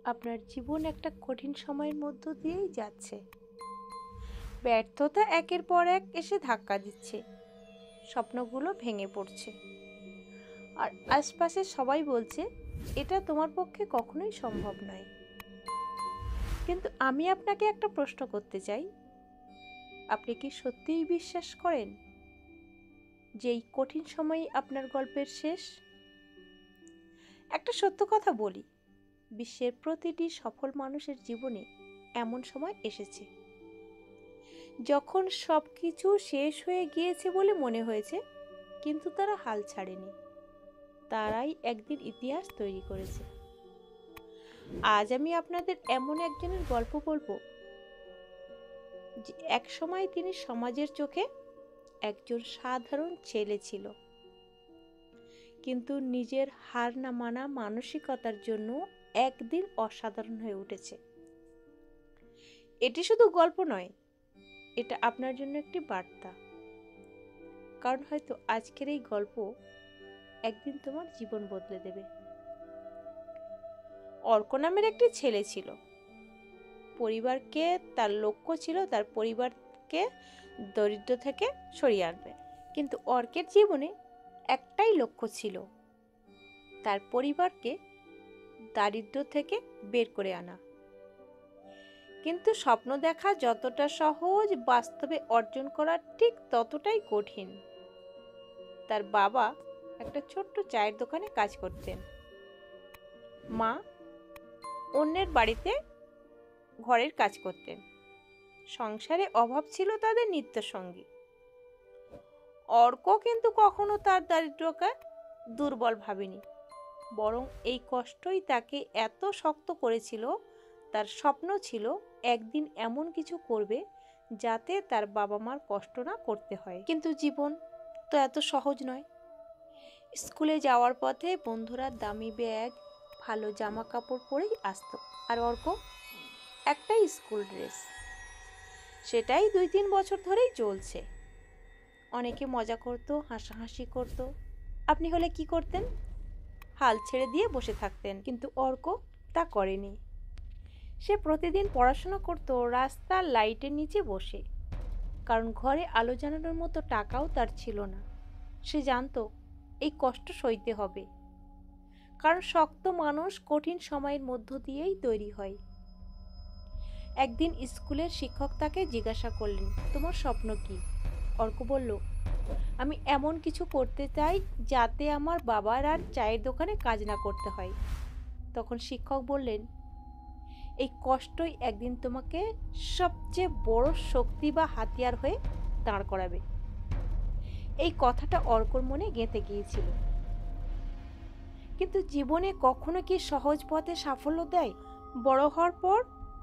আপনার জীবন একটা কঠিন সময়ের মধ্য দিয়েই যাচ্ছে। ব্যর্থতা একের পর এক এসে ধাক্কা দিচ্ছে, স্বপ্নগুলো ভেঙে পড়ছে, আর আশপাশে সবাই বলছে এটা তোমার পক্ষে কখনোই সম্ভব নয়। কিন্তু আমি আপনাকে একটা প্রশ্ন করতে চাই, আপনি কি সত্যিই বিশ্বাস করেন যে এই কঠিন সময়ই আপনার গল্পের শেষ? একটা সত্য কথা বলি, বিশ্বের প্রতিটি সফল মানুষের জীবনে এমন সময় এসেছে যখন সবকিছু শেষ হয়ে গিয়েছে বলে মনে হয়েছে, কিন্তু তারা হাল ছাড়েনি। তারাই একদিন ইতিহাস তৈরি করেছে। আজ আমি আপনাদের এমন একজনের গল্প বলবো যে একসময় তিনি সমাজের চোখে একজন সাধারণ ছেলে ছিল, কিন্তু নিজের হার না মানা মানসিকতার জন্য একদিন অসাধারণ হয়ে উঠেছে। এটি শুধু গল্প নয়, এটা আপনার জন্য একটি বার্তা। কারণ হয়তো আজকের এই গল্প একদিন তোমার জীবন বদলে দেবে। অর্ক নামের একটি ছেলে ছিল। পরিবারকে তার লক্ষ্য ছিল তার পরিবারকে দরিদ্র থেকে সরিয়ে আনবে। কিন্তু অর্কের জীবনে একটাই লক্ষ্য ছিল, তার পরিবারকে দারিদ্র্য থেকে বের করে আনা। কিন্তু স্বপ্ন দেখা যতটা সহজ, বাস্তবে অর্জন করা ঠিক ততটাই কঠিন। তার বাবা একটা ছোট্ট চায়ের দোকানে কাজ করতেন, মা অন্যের বাড়িতে ঘরের কাজ করতেন। সংসারে অভাব ছিল তাদের নিত্যসঙ্গী। অর্ক কিন্তু কখনো তার দারিদ্র্যকে দুর্বল ভাবেনি, বরং এই কষ্টই তাকে এত শক্ত করেছিল। তার স্বপ্ন ছিল একদিন এমন কিছু করবে যাতে তার বাবা মার কষ্ট না করতে হয়। কিন্তু জীবন তো এত সহজ নয়। স্কুলে যাওয়ার পথে বন্ধুরা দামি ব্যাগ, ভালো জামা কাপড় পরেই আসতো, আর অর্ক একটাই স্কুল ড্রেস। সেটাই 2-3 বছর ধরেই চলছে। অনেকে মজা করতো, হাসাহাসি করতো। আপনি হলে কি করতেন? হাল ছেড়ে দিয়ে বসে থাকতেন। কিন্তু অর্ক তা করেনি। সে প্রতিদিন পড়াশোনা করত রাস্তার লাইটের নিচে বসে, কারণ ঘরে আলো জ্বালানোর মতো টাকাও তার ছিল না। সে জানতো এই কষ্ট সইতে হবে, কারণ শক্ত মানুষ কঠিন সময়ের মধ্য দিয়েই তৈরি হয়। একদিন স্কুলের শিক্ষক তাকে জিজ্ঞাসা করলেন, তোমার স্বপ্ন কি? অর্ক বলল, আমি এমন কিছু করতে চাই যাতে আমার বাবার আর চায়ের দোকানে কাজ না করতে হয়। তখন শিক্ষক বললেন, এই কষ্টই একদিন তোমাকে সবচেয়ে বড় শক্তি বা হাতিয়ার হয়ে দাঁড় করাবে। এই কথাটা অর্কর মনে গেঁথে গিয়েছিল। কিন্তু জীবনে কখনো কি সহজ পথে সাফল্য দেয়? বড় হওয়ার পর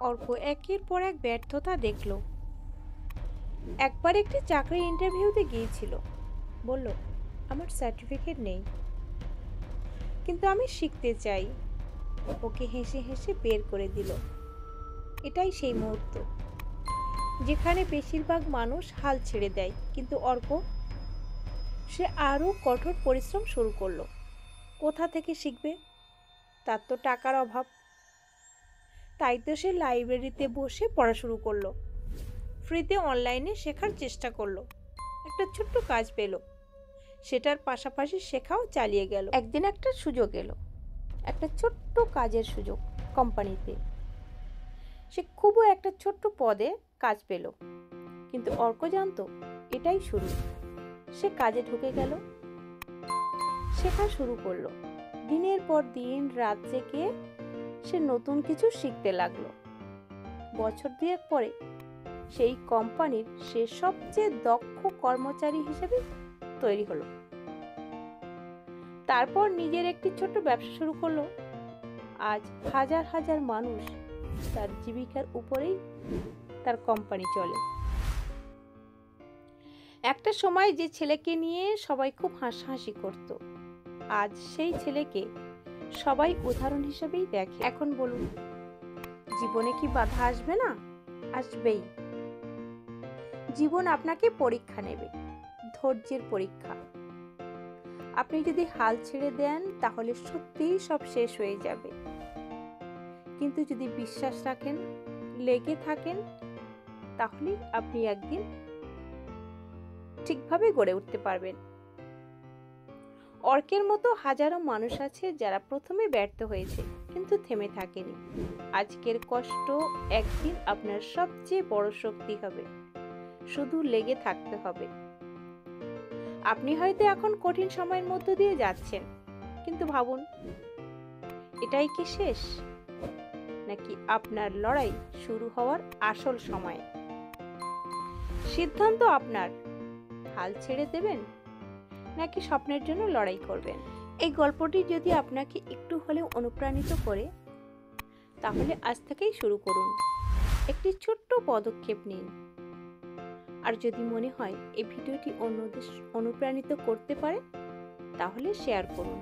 অর্ক একের পর এক ব্যর্থতা দেখল। একবার একটি চাকরির ইন্টারভিউতে গিয়েছিল, বলল, আমার সার্টিফিকেট নেই, কিন্তু আমি শিখতে চাই। ওকে হেসে হেসে বের করে দিল। এটাই সেই মুহূর্ত যেখানে বেশিরভাগ মানুষ হাল ছেড়ে দেয়, কিন্তু অর্ক সে আরও কঠোর পরিশ্রম শুরু করলো। কোথা থেকে শিখবে? তার তো টাকার অভাব। তাই তো সে লাইব্রেরিতে বসে পড়া শুরু করলো, ফ্রিতে অনলাইনে শেখার চেষ্টা করলো। একটা ছোট্ট কাজ পেল, সেটার পাশাপাশি শেখাও চালিয়ে গেল। একদিন একটা সুযোগ এলো, একটা ছোট্ট কাজের সুযোগ কোম্পানিতে। সে খুবই একটা ছোট্ট পদে কাজ পেল, কিন্তু অর্ক জানতো এটাই শুরু। সে কাজে ঢুকে গেল, শেখা শুরু করলো। দিনের পর দিন রাত জেগে সে নতুন কিছু শিখতে লাগলো। বছর 2 পরে সেই কোম্পানির সে সবচেয়ে দক্ষ কর্মচারী হিসেবে তৈরি হলো। তারপর নিজের একটি ছোট্ট ব্যবসা শুরু করলো। আজ হাজার হাজার মানুষ তার জীবিকার উপরেই তার কোম্পানি চলে। একটা সময় যে ছেলেকে নিয়ে সবাই খুব হাসাহাসি করত, আজ সেই ছেলেকে সবাই উদাহরণ হিসেবেই দেখে। এখন বলুন, জীবনে কি বাধা আসবে না? আসবেই। জীবন আপনাকে পরীক্ষা নেবে, ধৈর্যের পরীক্ষা। আপনি যদি হাল ছেড়ে দেন তাহলে সত্যিই সব শেষ হয়ে যাবে। কিন্তু যদি বিশ্বাস রাখেন, লেগে থাকেন, তাহলে আপনি একদিন ঠিকভাবে গড়ে উঠতে পারবেন। অর্কের মতো হাজারো মানুষ আছে যারা প্রথমে ব্যর্থ হয়েছে কিন্তু থেমে থাকেনি। আজকের কষ্ট একদিন আপনার সবচেয়ে বড় শক্তি হবে। শুধু লেগে থাকতে হবে। আপনি হয়তো এখন কঠিন সময়ের মধ্য দিয়ে যাচ্ছেন, কিন্তু ভাবুন, এটাই কি শেষ, নাকি আপনার লড়াই শুরু হওয়ার আসল সময়? সিদ্ধান্ত আপনার। হাল ছেড়ে দেবেন নাকি স্বপ্নের জন্য লড়াই করবেন? এই গল্পটি যদি আপনাকে একটু হলেও অনুপ্রাণিত করে, তাহলে আজ থেকেই শুরু করুন। একটি ছোট্ট পদক্ষেপ নিন। আর যদি মনে হয় এই ভিডিওটি অন্যদের অনুপ্রাণিত করতে পারে, তাহলে শেয়ার করুন।